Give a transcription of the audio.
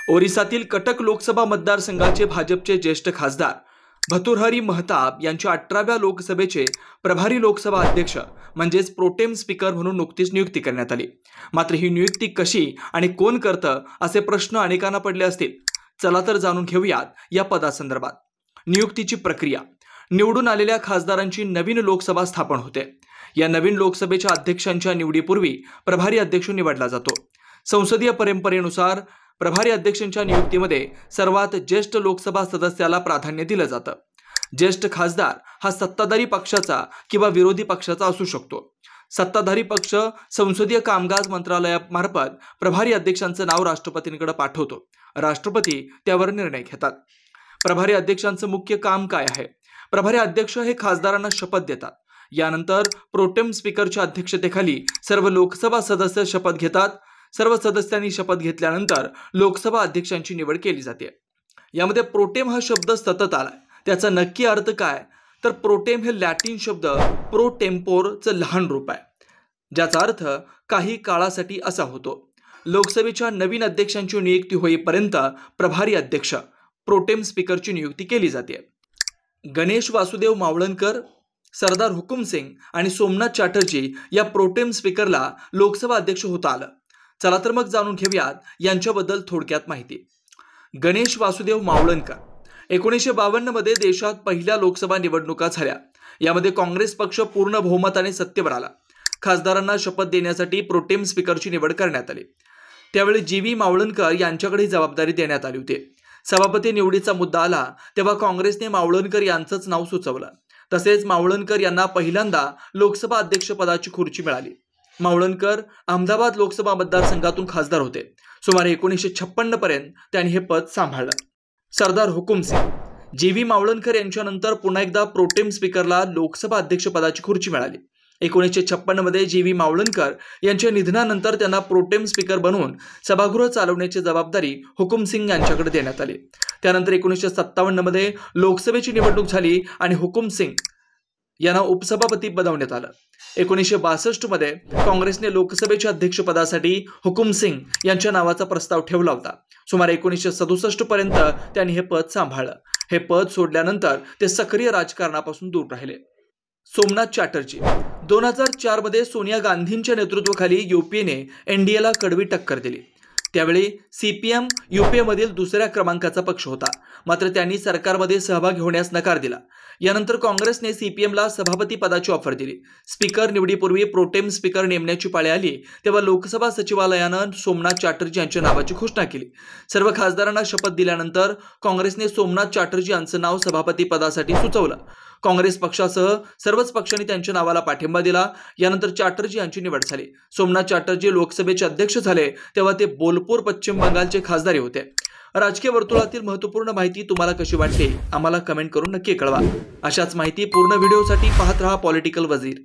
ओरिसातील कटक लोकसभा मतदारसंघाचे भाजपचे ज्येष्ठ खासदार भर्तृहरी महताब यांच्या 18व्या लोकसभेचे प्रभारी लोकसभा अध्यक्ष म्हणजेच प्रोटेम स्पीकर म्हणून नुकतीच नियुक्ती करण्यात आली। मात्र ही नियुक्ती कशी आणि कोण करतं असे प्रश्न अनेकांना पडले असतील। चला तर जाणून घेऊयात या पदासंदर्भात। नियुक्तीची प्रक्रिया। निवडून आलेल्या खासदारांची नवीन लोकसभा स्थापन होते। या नवीन लोकसभेच्या अध्यक्षांच्या निवडीपूर्वी प्रभारी अध्यक्ष निवडला जातो। संसदीय परंपरेनुसार प्रभारी अध्यक्षांच्या नियुक्तीमध्ये सर्वात ज्येष्ठ लोकसभा सदस्याला प्राधान्य दिलं जातं। ज्येष्ठ खासदार हा सत्ताधारी पक्षाचा किंवा विरोधी पक्षाचा असू शकतो। सत्ताधारी पक्ष संसदीय कामकाज मंत्रालयामार्फत प्रभारी अध्यक्षांचं नाव राष्ट्रपतींकडे पाठवतो। राष्ट्रपती त्यावर निर्णय घेतात। प्रभारी अध्यक्षांचं मुख्य काम काय आहे? प्रभारी अध्यक्ष हे खासदारांना शपथ देतात। यानंतर प्रोटेम स्पीकरच्या अध्यक्षतेखाली सर्व लोकसभा सदस्य शपथ घेतात। सर्व सदस्यांनी शपथ घेतल्यानंतर लोकसभा अध्यक्षांची निवड केली जाते। यामध्ये प्रोटेम हा शब्द सतत आलाय। त्याचा नक्की अर्थ काय? तर प्रोटेम हे लॅटिन शब्द प्रो टेम्पोरचं लहान रूप आहे, ज्याचा अर्थ काही काळासाठी असा होतो। लोकसभेच्या नवीन अध्यक्षांची नियुक्ती होईपर्यंत प्रभारी अध्यक्ष प्रोटेम स्पीकरची नियुक्ती केली जाते। गणेश वासुदेव मावळणकर, सरदार हुकुम सिंग आणि सोमनाथ चॅटर्जी या प्रोटेम स्पीकरला लोकसभा अध्यक्ष होता आलं। चला तर मग जाणून घेऊयात यांच्याबद्दल थोडक्यात माहिती। गणेश वासुदेव मावळणकर 1952 मध्ये देशात पहिल्या लोकसभा निवडणुका झाल्या। यामध्ये काँग्रेस पक्ष पूर्ण बहुमताने सत्तेवर आला। खासदारांना शपथ देण्यासाठी प्रोटेम स्पीकरची निवड करण्यात आली। त्यावेळी जी.व्ही. मावळणकर यांच्याकडे जबाबदारी देण्यात आली होती। सभापती निवडीचा मुद्दा आला तेव्हा काँग्रेसने मावळणकर यांचंच नाव सुचवलं। तसेच मावळणकर यांना पहिल्यांदा लोकसभा अध्यक्षपदाची खुर्ची मिळाली। मावळणकर अहमदाबाद लोकसभा मतदारसंघातून खासदार होते। सुमारे 1956 पर्यंत त्यांनी हे पद सांभाळलं। सरदार हुकुम सिंग, जी.व्ही. मावळणकर यांच्यानंतर पुन्हा एकदा प्रोटेम स्पीकरला लोकसभा अध्यक्षपदाची खुर्ची मिळाली। 1956 मध्ये जी.व्ही. मावळणकर यांच्या निधनानंतर त्यांना प्रोटेम स्पीकर बनवून सभागृह चालवण्याची जबाबदारी हुकुम सिंग यांच्याकडे देण्यात आली। त्यानंतर 1957 मध्ये लोकसभेची निवडणूक झाली आणि हुकुम सिंग यांना उपसभापती बनवण्यात आलं। 1962 मध्ये काँग्रेसने लोकसभेच्या अध्यक्षपदासाठी हुकुम सिंग यांच्या नावाचा प्रस्ताव ठेवला होता। सुमारे 1967 पर्यंत त्यांनी हे पद सांभाळलं। हे पद सोडल्यानंतर ते सक्रिय राजकारणापासून दूर राहिले। सोमनाथ चॅटर्जी 2004 मध्ये सोनिया गांधींच्या नेतृत्वाखाली यूपीएने एनडीएला कडवी टक्कर दिली। त्यावेळी सीपीएम यूपीएमधील दुसऱ्या क्रमांकाचा पक्ष होता, मात्र त्यांनी सरकारमध्ये सहभागी होण्यास नकार दिला। यानंतर काँग्रेसने सीपीएमला सभापती पदाची ऑफर दिली। स्पीकर निवडीपूर्वी प्रोटेम स्पीकर नेमण्याची पाळी आली तेव्हा लोकसभा सचिवालयानं सोमनाथ चॅटर्जी यांच्या नावाची घोषणा केली। सर्व खासदारांना शपथ दिल्यानंतर काँग्रेसने सोमनाथ चॅटर्जी यांचं नाव सभापती पदासाठी सुचवलं। काँग्रेस पक्षासह सर्वच पक्षांनी त्यांच्या नावाला पाठिंबा दिला। यानंतर चॅटर्जी यांची निवड झाली। सोमनाथ चॅटर्जी लोकसभेचे अध्यक्ष झाले तेव्हा ते बोलपूर पश्चिम बंगालचे खासदार होते। राजकीय वर्तुळातील महत्त्वपूर्ण माहिती तुम्हाला कशी वाटते आम्हाला कमेंट करून नक्की कळवा। अशाच माहिती पूर्ण व्हिडिओसाठी पाहत रहा पॉलिटिकल वजीर।